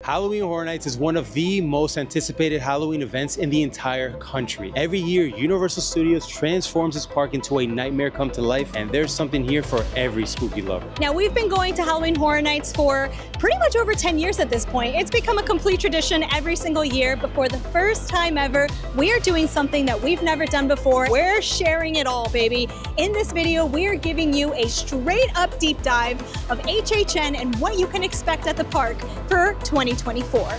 Halloween Horror Nights is one of the most anticipated Halloween events in the entire country. Every year, Universal Studios transforms its park into a nightmare come to life, and there's something here for every spooky lover. Now, we've been going to Halloween Horror Nights for pretty much over 10 years at this point. It's become a complete tradition every single year, but for the first time ever, we are doing something that we've never done before. We're sharing it all, baby. In this video, we are giving you a straight up deep dive of HHN and what you can expect at the park for 2024.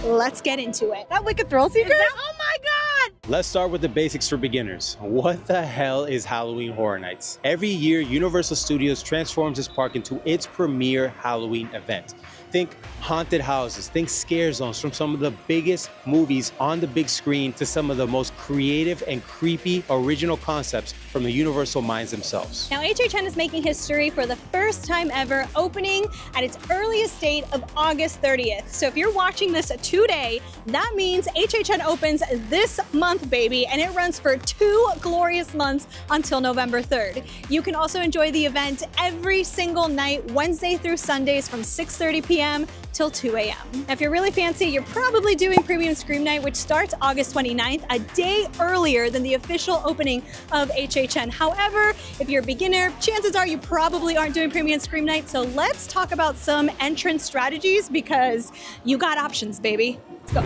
Let's get into it. That Wicked Thrill Seeker? Oh my God! Let's start with the basics for beginners. What the hell is Halloween Horror Nights? Every year, Universal Studios transforms this park into its premier Halloween event. Think haunted houses, think scare zones, from some of the biggest movies on the big screen to some of the most creative and creepy original concepts from the Universal minds themselves. Now, HHN is making history for the first time ever, opening at its earliest date of August 30th. So if you're watching this today, that means HHN opens this month, baby, and it runs for 2 glorious months until November 3rd. You can also enjoy the event every single night, Wednesday through Sundays from 6:30 p.m. till 2 a.m. Now, if you're really fancy, you're probably doing Premium Scream Night, which starts August 29th, a day earlier than the official opening of HHN. However, if you're a beginner, chances are you probably aren't doing Premium Scream Night. So let's talk about some entrance strategies because you got options, baby. Let's go.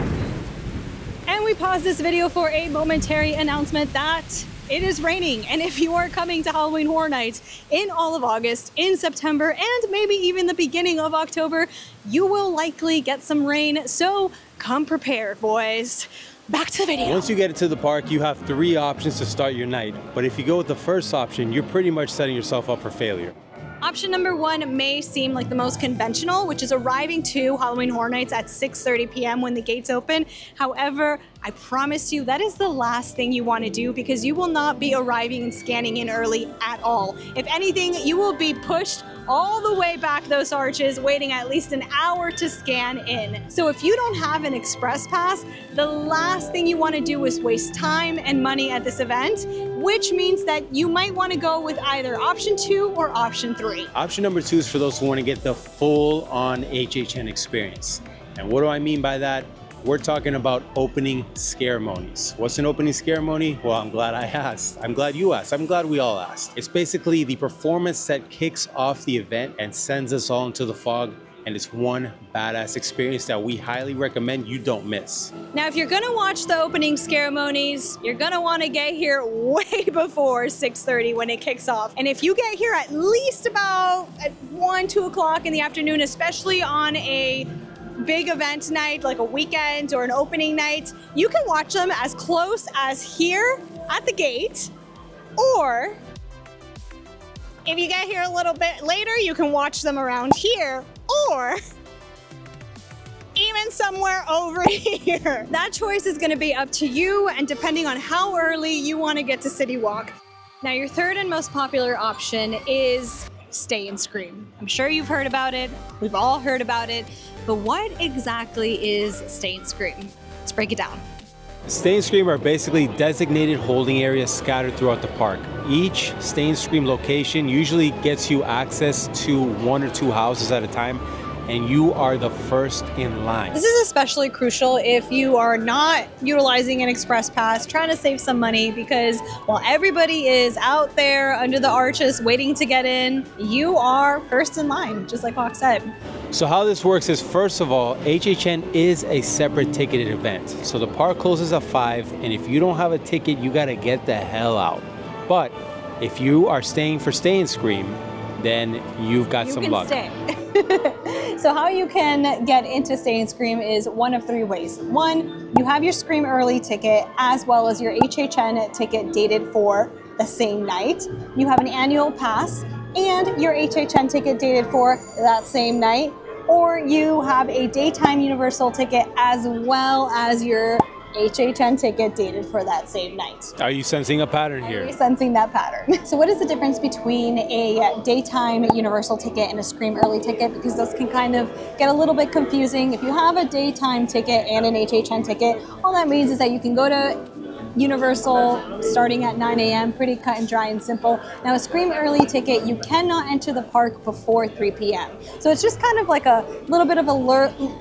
And we pause this video for a momentary announcement that it is raining, and if you are coming to Halloween Horror Nights in all of August, in September, and maybe even the beginning of October, you will likely get some rain, so come prepared, boys. Back to the video. Once you get into the park, you have 3 options to start your night, but if you go with the first option, you're pretty much setting yourself up for failure. Option number 1 may seem like the most conventional, which is arriving to Halloween Horror Nights at 6:30 p.m. when the gates open. However, I promise you that is the last thing you want to do because you will not be arriving and scanning in early at all. If anything, you will be pushed all the way back those arches, waiting at least an hour to scan in. So if you don't have an express pass, the last thing you want to do is waste time and money at this event, which means that you might want to go with either option 2 or option 3. Option number 2 is for those who want to get the full-on HHN experience. And what do I mean by that? We're talking about opening Scaremonies. What's an opening Scaremony? Well, I'm glad I asked. I'm glad you asked. I'm glad we all asked. It's basically the performance that kicks off the event and sends us all into the fog. And it's one badass experience that we highly recommend you don't miss. Now, if you're gonna watch the opening Scaremonies, you're gonna wanna get here way before 6:30 when it kicks off. And if you get here at least about at 1, 2 o'clock in the afternoon, especially on a big event night, like a weekend or an opening night, you can watch them as close as here at the gate, or if you get here a little bit later, you can watch them around here, or even somewhere over here. That choice is gonna be up to you and depending on how early you wanna get to City Walk. Now, your third and most popular option is Stay and Scream. I'm sure you've heard about it. We've all heard about it. But what exactly is Stay and Scream? Let's break it down. Stay and Scream are basically designated holding areas scattered throughout the park. Each Stay and Scream location usually gets you access to 1 or 2 houses at a time, and you are the first in line. This is especially crucial if you are not utilizing an express pass, trying to save some money, because while everybody is out there under the arches waiting to get in, you are first in line, just like Hawk said. So how this works is, first of all, HHN is a separate ticketed event. So the park closes at 5, and if you don't have a ticket, you gotta get the hell out. But if you are staying for Stay and Scream, then you've got some luck. Stay. So how you can get into Stay and Scream is one of 3 ways. 1, you have your Scream Early ticket as well as your HHN ticket dated for the same night. You have an annual pass and your HHN ticket dated for that same night, or you have a daytime Universal ticket as well as your HHN ticket dated for that same night. Are you sensing a pattern here? Are you sensing that pattern? So what is the difference between a daytime Universal ticket and a Scream Early ticket? Because those can kind of get a little bit confusing. If you have a daytime ticket and an HHN ticket, all that means is that you can go to Universal starting at 9 a.m., pretty cut and dry and simple. Now a Scream Early ticket, you cannot enter the park before 3 p.m. So it's just kind of like a little bit of a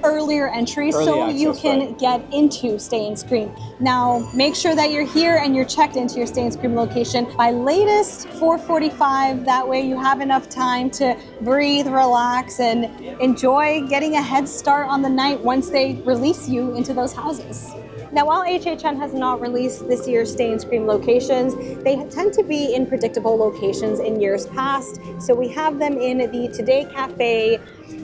earlier entry so you can get into Stay and Scream. Now make sure that you're here and you're checked into your Stay and Scream location by latest 4:45. That way you have enough time to breathe, relax, and enjoy getting a head start on the night once they release you into those houses. Now, while HHN has not released this year's Stay and Scream locations, they tend to be in predictable locations in years past. So we have them in the Today Cafe,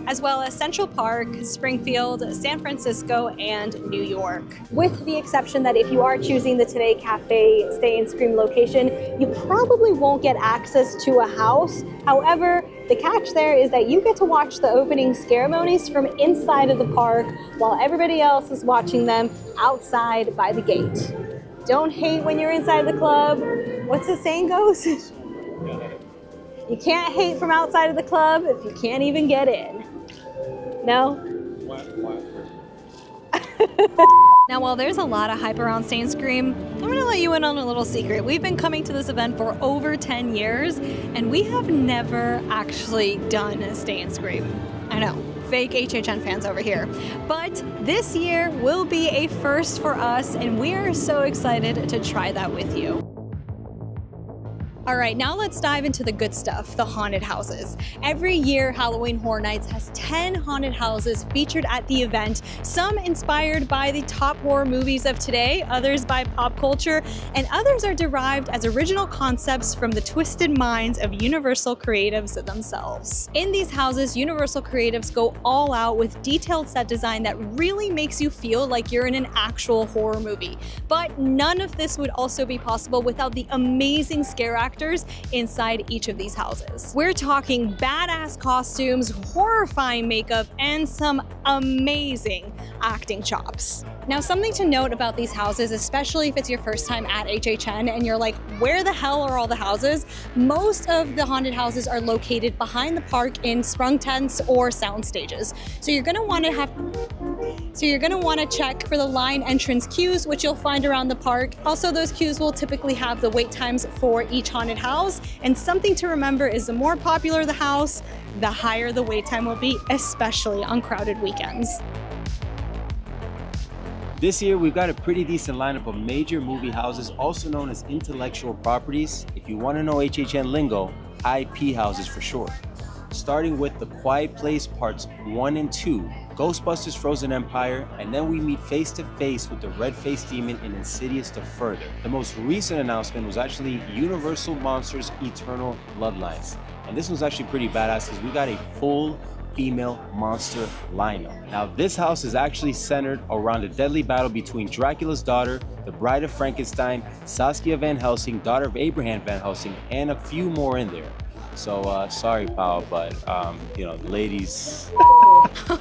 as well as Central Park, Springfield, San Francisco, and New York. With the exception that if you are choosing the Today Cafe Stay and Scream location, you probably won't get access to a house. However, the catch there is that you get to watch the opening Scaremonies from inside of the park while everybody else is watching them outside by the gate. Don't hate when you're inside the club. What's the saying goes? You can't hate from outside of the club if you can't even get in. No? Now, while there's a lot of hype around Stay and Scream, I'm gonna let you in on a little secret. We've been coming to this event for over 10 years, and we have never actually done a Stay and Scream. I know, fake HHN fans over here. But this year will be a first for us, and we are so excited to try that with you. All right, now let's dive into the good stuff, the haunted houses. Every year, Halloween Horror Nights has 10 haunted houses featured at the event, some inspired by the top horror movies of today, others by pop culture, and others are derived as original concepts from the twisted minds of Universal creatives themselves. In these houses, Universal creatives go all out with detailed set design that really makes you feel like you're in an actual horror movie. But none of this would also be possible without the amazing scare actors inside each of these houses. We're talking badass costumes, horrifying makeup, and some amazing acting chops. Now, something to note about these houses, especially if it's your first time at HHN and you're like, where the hell are all the houses? Most of the haunted houses are located behind the park in sprung tents or sound stages. So you're gonna wanna check for the line entrance queues, which you'll find around the park. Also, those queues will typically have the wait times for each haunted house. And something to remember is the more popular the house, the higher the wait time will be, especially on crowded weekends. This year, we've got a pretty decent lineup of major movie houses, also known as intellectual properties. If you want to know HHN lingo, IP houses for short. Starting with The Quiet Place Parts 1 and 2, Ghostbusters Frozen Empire, and then we meet face to face with the Red-Faced Demon in Insidious The Further. The most recent announcement was actually Universal Monsters Eternal Bloodlines. And this one's actually pretty badass because we got a full female monster lineup. Now, this house is actually centered around a deadly battle between Dracula's daughter, the Bride of Frankenstein, Saskia Van Helsing, daughter of Abraham Van Helsing, and a few more in there. So, sorry, pal, but, you know, the ladies.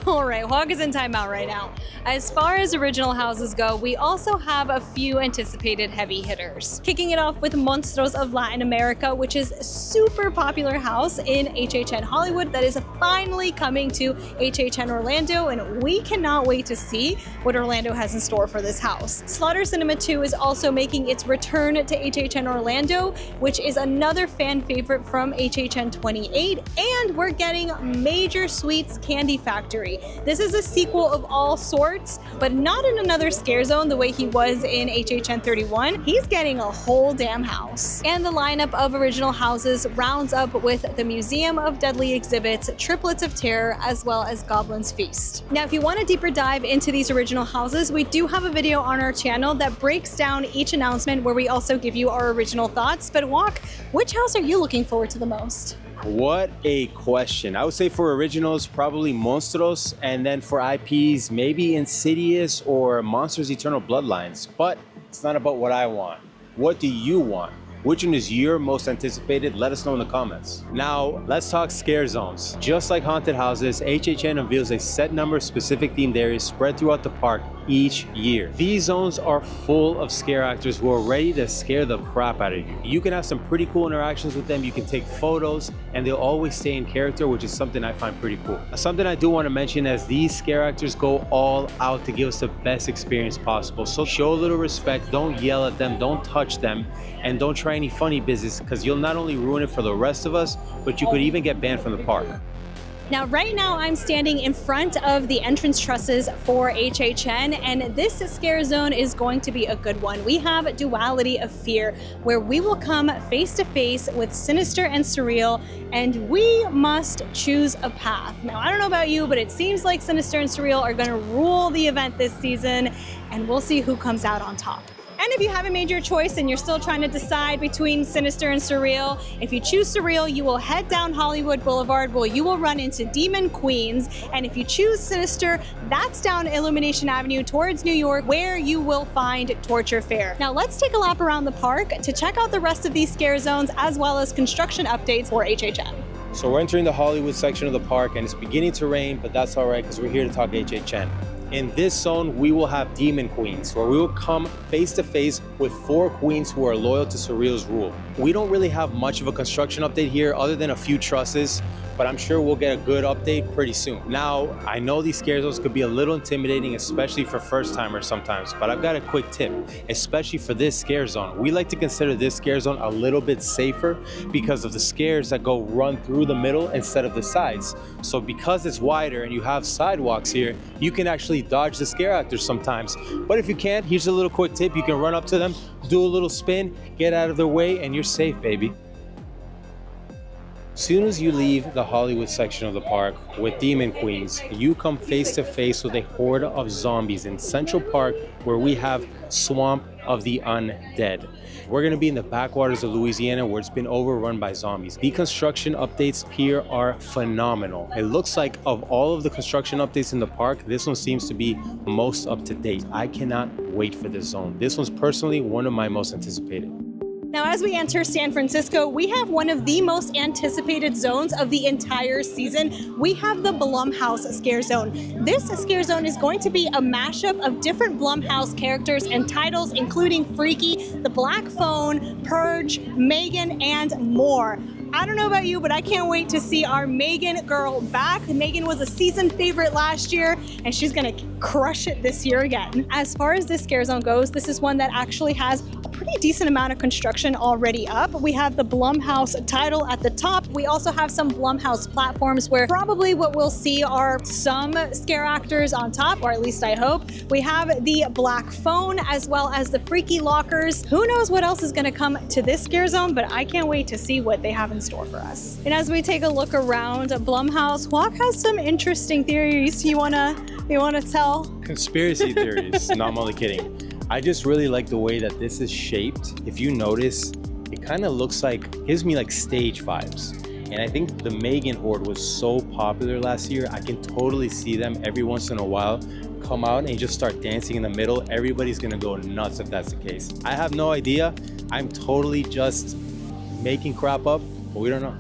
All right, Hog is in timeout right now. As far as original houses go, we also have a few anticipated heavy hitters. Kicking it off with Monstros of Latin America, which is a super popular house in HHN Hollywood that is finally coming to HHN Orlando, and we cannot wait to see what Orlando has in store for this house. Slaughter Cinema 2 is also making its return to HHN Orlando, which is another fan favorite from HHN 28, and we're getting Major Sweets Candy Factory. This is a sequel of all sorts, but not in another scare zone the way he was in HHN 31. He's getting a whole damn house. And the lineup of original houses rounds up with the Museum of Deadly Exhibits, Triplets of Terror, as well as Goblin's Feast. Now, if you want a deeper dive into these original houses, we do have a video on our channel that breaks down each announcement where we also give you our original thoughts. But Walk, which house are you looking forward to the most? What a question. I would say for originals, probably Monstros, and then for IPs, maybe Insidious or Monsters Eternal Bloodlines. But it's not about what I want. What do you want? Which one is your most anticipated? Let us know in the comments. Now, let's talk scare zones. Just like haunted houses, HHN unveils a set number of specific themed areas spread throughout the park each year. These zones are full of scare actors who are ready to scare the crap out of you. You can have some pretty cool interactions with them, you can take photos, and they'll always stay in character, which is something I find pretty cool. Something I do want to mention is these scare actors go all out to give us the best experience possible. So show a little respect, don't yell at them, don't touch them, and don't try any funny business, because you'll not only ruin it for the rest of us, but you could even get banned from the park. Now, right now I'm standing in front of the entrance trusses for HHN, and this scare zone is going to be a good one. We have a duality of fear where we will come face to face with sinister and surreal, and we must choose a path. Now, I don't know about you, but it seems like sinister and surreal are going to rule the event this season, and we'll see who comes out on top. And if you haven't made your choice and you're still trying to decide between sinister and surreal, if you choose surreal, you will head down Hollywood Boulevard where you will run into Demon Queens. And if you choose sinister, that's down Illumination Avenue towards New York, where you will find Torture Fair. Now let's take a lap around the park to check out the rest of these scare zones as well as construction updates for HHN. So we're entering the Hollywood section of the park, and it's beginning to rain, but that's all right because we're here to talk HHN. In this zone, we will have Demon Queens, where we will come face to face with 4 queens who are loyal to Surreal's rule. We don't really have much of a construction update here other than a few trusses, but I'm sure we'll get a good update pretty soon. Now, I know these scare zones could be a little intimidating, especially for first timers sometimes, but I've got a quick tip, especially for this scare zone. We like to consider this scare zone a little bit safer because of the scares that go run through the middle instead of the sides. So because it's wider and you have sidewalks here, you can actually dodge the scare actors sometimes. But if you can't, here's a little quick tip. You can run up to them, do a little spin, get out of their way, and you're safe, baby. As soon as you leave the Hollywood section of the park with Demon Queens, you come face to face with a horde of zombies in Central Park, where we have Swamp of the Undead. We're going to be in the backwaters of Louisiana, where it's been overrun by zombies. The construction updates here are phenomenal. It looks like of all of the construction updates in the park, this one seems to be most up to date. I cannot wait for this zone. This one's personally one of my most anticipated. Now, as we enter San Francisco, we have one of the most anticipated zones of the entire season. We have the Blumhouse Scare Zone. This scare zone is going to be a mashup of different Blumhouse characters and titles, including Freaky, The Black Phone, Purge, Megan, and more. I don't know about you, but I can't wait to see our Megan girl back. Megan was a season favorite last year, and she's gonna crush it this year again. As far as this scare zone goes, this is one that actually has a pretty decent amount of construction already up. We have the Blumhouse title at the top. We also have some Blumhouse platforms where probably what we'll see are some scare actors on top, or at least I hope. We have the Black Phone as well as the Freaky Lockers. Who knows what else is gonna come to this scare zone, but I can't wait to see what they have in store for us. And as we take a look around Blumhouse, Walk has some interesting theories you wanna tell? Conspiracy theories. No, I'm only kidding. I just really like the way that this is shaped. If you notice, it kind of looks like, gives me like stage vibes. And I think the Megan Horde was so popular last year. I can totally see them every once in a while come out and just start dancing in the middle. Everybody's gonna go nuts if that's the case. I have no idea. I'm totally just making crap up. We don't know.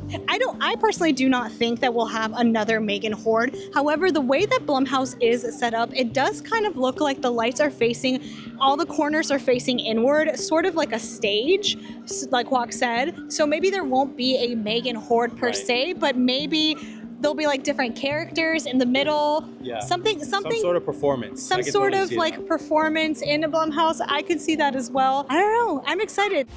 I personally do not think that we'll have another Megan Horde. However, the way that Blumhouse is set up, it does kind of look like the lights are facing, all the corners are facing inward, sort of like a stage, like Walk said. So maybe there won't be a Megan Horde per se, but maybe there'll be like different characters in the middle. Yeah. Some sort of performance. Some sort of like performance in a Blumhouse. I could see that as well. I don't know. I'm excited.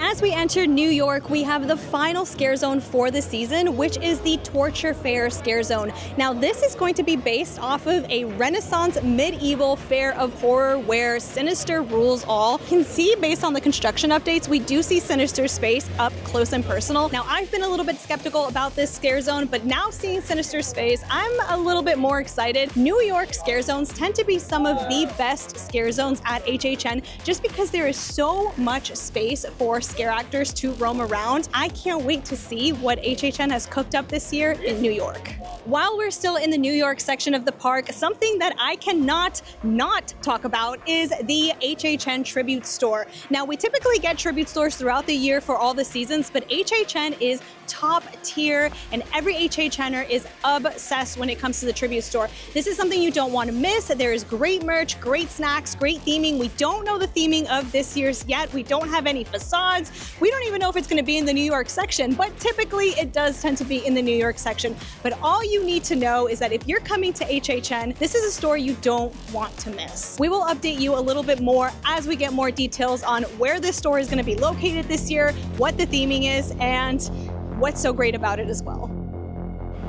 As we enter New York, we have the final scare zone for the season, which is the Torture Fair Scare Zone. Now, this is going to be based off of a Renaissance medieval fair of horror where Sinister rules all. You can see, based on the construction updates, we do see Sinister's face up close and personal. Now, I've been a little bit skeptical about this scare zone, but now seeing Sinister's face, I'm a little bit more excited. New York scare zones tend to be some of the best scare zones at HHN just because there is so much space for scare actors to roam around. I can't wait to see what HHN has cooked up this year in New York. While we're still in the New York section of the park, something that I cannot not talk about is the HHN Tribute Store. Now, we typically get tribute stores throughout the year for all the seasons, but HHN is top tier, and every HHNer is obsessed when it comes to the tribute store. This is something you don't want to miss. There is great merch, great snacks, great theming. We don't know the theming of this year's yet. We don't have any facades. We don't even know if it's going to be in the New York section, but typically it does tend to be in the New York section. But all you need to know is that if you're coming to HHN, this is a store you don't want to miss. We will update you a little bit more as we get more details on where this store is going to be located this year, what the theming is, and what's so great about it as well.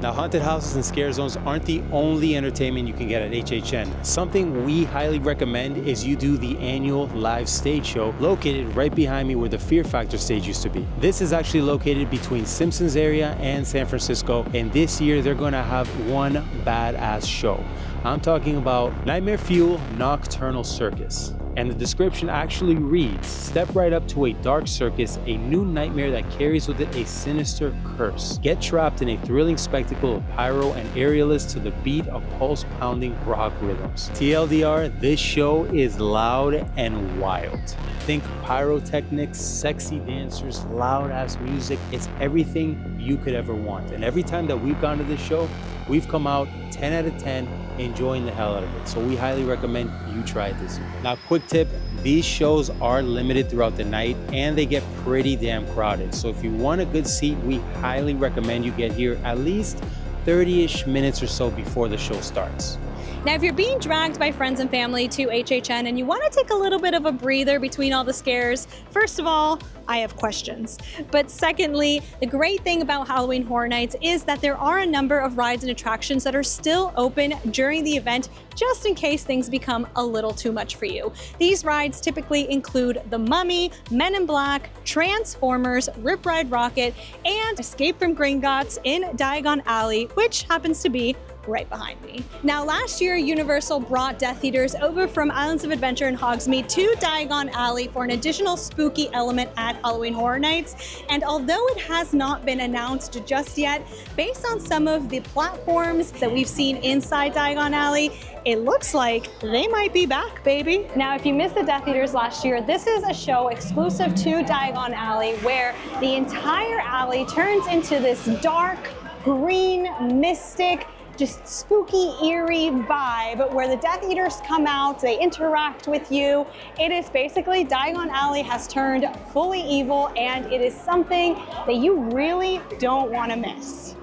Now, haunted houses and scare zones aren't the only entertainment you can get at HHN. Something we highly recommend is you do the annual live stage show located right behind me where the Fear Factor stage used to be. This is actually located between Simpsons area and San Francisco, and this year they're going to have one badass show. I'm talking about Nightmare Fuel Nocturnal Circus. And the description actually reads, step right up to a dark circus, a new nightmare that carries with it a sinister curse. Get trapped in a thrilling spectacle of pyro and aerialists to the beat of pulse-pounding rock rhythms. TLDR, this show is loud and wild. Think pyrotechnics, sexy dancers, loud-ass music. It's everything you could ever want. And every time that we've gone to this show, we've come out 10 out of 10 enjoying the hell out of it. So we highly recommend you try it this year. Now, quick tip, these shows are limited throughout the night and they get pretty damn crowded. So if you want a good seat, we highly recommend you get here at least 30-ish minutes or so before the show starts. Now, if you're being dragged by friends and family to HHN and you want to take a little bit of a breather between all the scares, first of all, I have questions. But secondly, the great thing about Halloween Horror Nights is that there are a number of rides and attractions that are still open during the event, just in case things become a little too much for you. These rides typically include The Mummy, Men in Black, Transformers, Rip Ride Rocket, and Escape from Gringotts in Diagon Alley, which happens to be right behind me. Now, last year, Universal brought Death Eaters over from Islands of Adventure in Hogsmeade to Diagon Alley for an additional spooky element at Halloween Horror Nights. And although it has not been announced just yet, based on some of the platforms that we've seen inside Diagon Alley, it looks like they might be back, baby. Now, if you missed the Death Eaters last year, this is a show exclusive to Diagon Alley where the entire alley turns into this dark, green, mystic, just spooky, eerie vibe where the Death Eaters come out, they interact with you. It is basically, Diagon Alley has turned fully evil, and it is something that you really don't want to miss.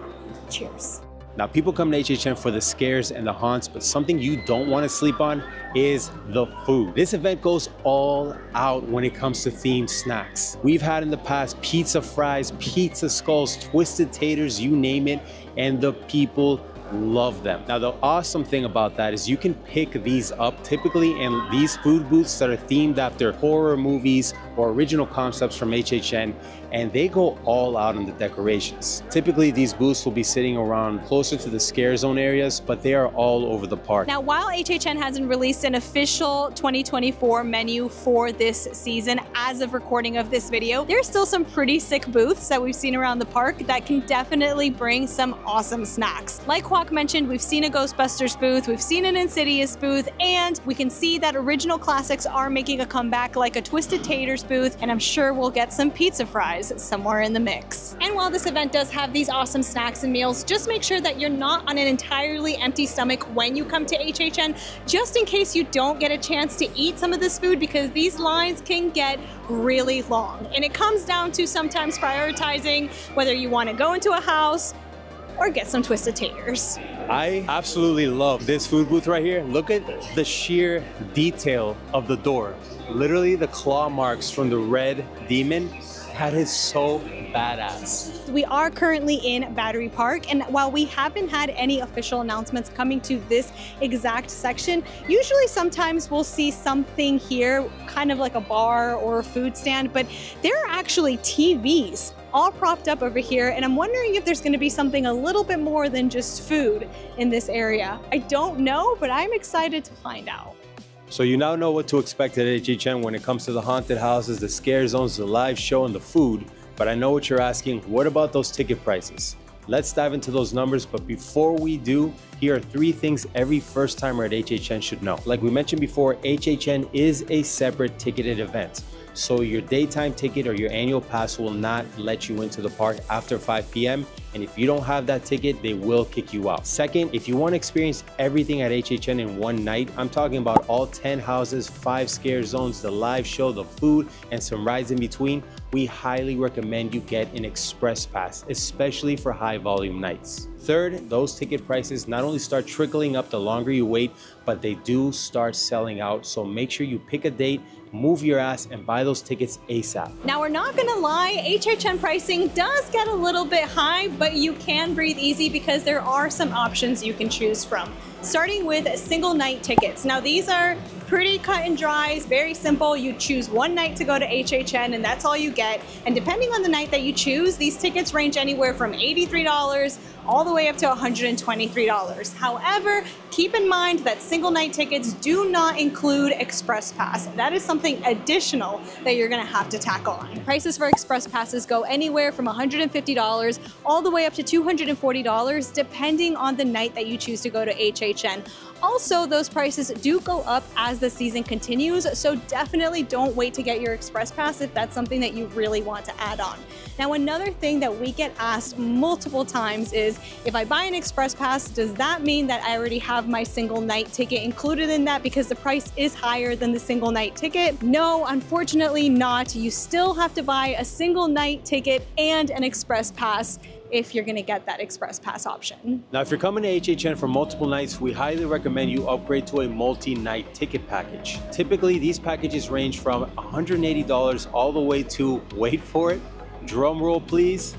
Cheers. Now, people come to HHN for the scares and the haunts, but something you don't want to sleep on is the food. This event goes all out when it comes to themed snacks. We've had in the past pizza fries, pizza skulls, twisted taters, you name it, and the people love them. Now, the awesome thing about that is you can pick these up typically in these food booths that are themed after horror movies or original concepts from HHN, and they go all out on the decorations. Typically, these booths will be sitting around closer to the scare zone areas, but they are all over the park. Now, while HHN hasn't released an official 2024 menu for this season as of recording of this video, there's still some pretty sick booths that we've seen around the park that can definitely bring some awesome snacks. Like Kwok mentioned, we've seen a Ghostbusters booth, we've seen an Insidious booth, and we can see that original classics are making a comeback, like a Twisted Taters booth, and I'm sure we'll get some pizza fries somewhere in the mix. And while this event does have these awesome snacks and meals, just make sure that you're not on an entirely empty stomach when you come to HHN, just in case you don't get a chance to eat some of this food, because these lines can get really long. And it comes down to sometimes prioritizing whether you want to go into a house or get some Twisted Taters. I absolutely love this food booth right here. Look at the sheer detail of the door. Literally the claw marks from the red demon. That is so badass. We are currently in Battery Park, and while we haven't had any official announcements coming to this exact section, usually sometimes we'll see something here, kind of like a bar or a food stand, but there are actually TVs all propped up over here, and I'm wondering if there's going to be something a little bit more than just food in this area. I don't know, but I'm excited to find out. So you now know what to expect at HHN when it comes to the haunted houses, the scare zones, the live show, and the food. But I know what you're asking, what about those ticket prices? Let's dive into those numbers, but before we do, here are 3 things every first timer at HHN should know. Like we mentioned before, HHN is a separate ticketed event. So your daytime ticket or your annual pass will not let you into the park after 5 p.m. And if you don't have that ticket, they will kick you out. Second, if you want to experience everything at HHN in one night, I'm talking about all 10 houses, 5 scare zones, the live show, the food, and some rides in between, we highly recommend you get an express pass, especially for high volume nights. Third, those ticket prices not only start trickling up the longer you wait, but they do start selling out. So make sure you pick a date, move your ass, and buy those tickets ASAP. Now, we're not gonna lie, HHN pricing does get a little bit high, but you can breathe easy because there are some options you can choose from. Starting with single night tickets. Now, these are pretty cut and dry, it's very simple. You choose one night to go to HHN and that's all you get. And depending on the night that you choose, these tickets range anywhere from $83 all the way up to $123. However, keep in mind that single night tickets do not include Express Pass. That is something additional that you're gonna have to tack on. Prices for Express Passes go anywhere from $150 all the way up to $240, depending on the night that you choose to go to HHN. Also, those prices do go up as the season continues, so definitely don't wait to get your Express Pass if that's something that you really want to add on. Now, another thing that we get asked multiple times is, if I buy an Express Pass, does that mean that I already have my single night ticket included in that because the price is higher than the single night ticket? No, unfortunately not. You still have to buy a single night ticket and an Express Pass if you're gonna get that Express Pass option. Now, if you're coming to HHN for multiple nights, we highly recommend you upgrade to a multi-night ticket package. Typically, these packages range from $180 all the way to, wait for it, drum roll please,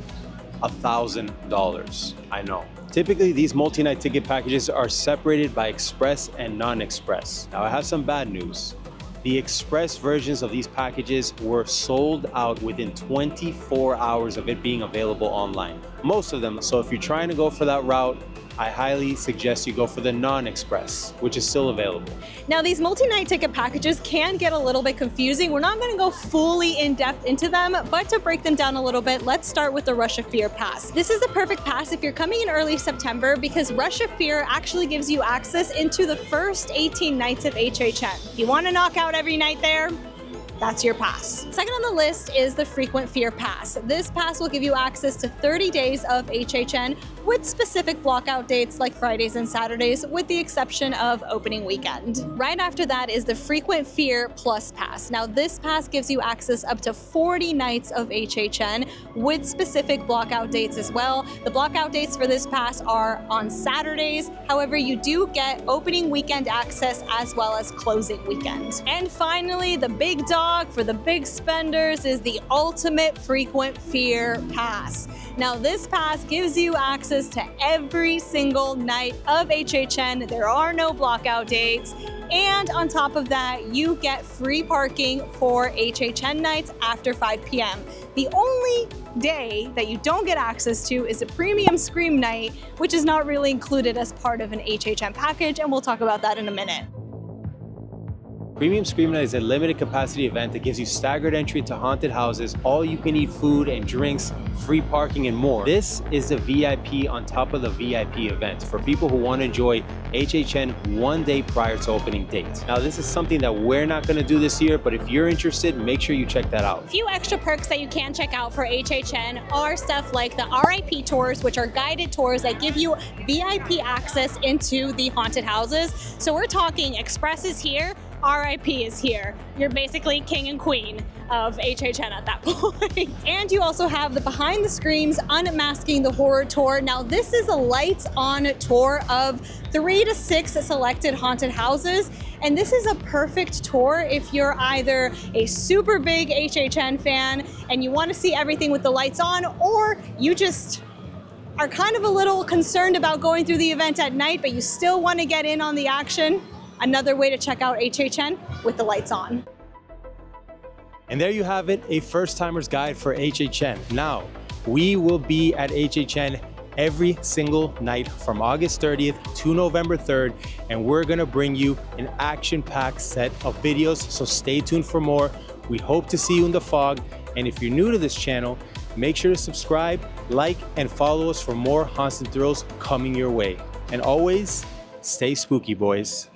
$1,000. I know. Typically, these multi-night ticket packages are separated by express and non-express. Now, I have some bad news. The express versions of these packages were sold out within 24 hours of it being available online. Most of them. So if you're trying to go for that route, I highly suggest you go for the non-express, which is still available. Now, these multi-night ticket packages can get a little bit confusing. We're not gonna go fully in depth into them, but to break them down a little bit, let's start with the Rush of Fear Pass. This is the perfect pass if you're coming in early September because Rush of Fear actually gives you access into the first 18 nights of HHN. If you wanna knock out every night there, that's your pass. Second on the list is the Frequent Fear Pass. This pass will give you access to 30 days of HHN with specific blockout dates like Fridays and Saturdays, with the exception of opening weekend. Right after that is the Frequent Fear Plus Pass. Now, this pass gives you access up to 40 nights of HHN with specific blockout dates as well. The blockout dates for this pass are on Saturdays. However, you do get opening weekend access as well as closing weekend. And finally, the big dog for the big spenders is the Ultimate Frequent Fear Pass. Now, this pass gives you access to every single night of HHN. There are no blockout dates. And on top of that, you get free parking for HHN nights after 5 p.m. The only day that you don't get access to is a premium Scream night, which is not really included as part of an HHN package, and we'll talk about that in a minute. Premium Scream Night is a limited capacity event that gives you staggered entry to haunted houses, all you can eat food and drinks, free parking and more. This is the VIP on top of the VIP event for people who want to enjoy HHN one day prior to opening date. Now, this is something that we're not going to do this year, but if you're interested, make sure you check that out. A few extra perks that you can check out for HHN are stuff like the RIP tours, which are guided tours that give you VIP access into the haunted houses. So we're talking Express is here, RIP is here. You're basically king and queen of HHN at that point. And you also have the Behind the Screams Unmasking the Horror Tour. Now, this is a lights-on tour of 3 to 6 selected haunted houses. And this is a perfect tour if you're either a super big HHN fan and you want to see everything with the lights on, or you just are kind of a little concerned about going through the event at night, but you still want to get in on the action. Another way to check out HHN with the lights on. And there you have it, a first-timer's guide for HHN. Now, we will be at HHN every single night from August 30th to November 3rd, and we're gonna bring you an action-packed set of videos, so stay tuned for more. We hope to see you in the fog, and if you're new to this channel, make sure to subscribe, like, and follow us for more haunts and thrills coming your way. And always, stay spooky, boys.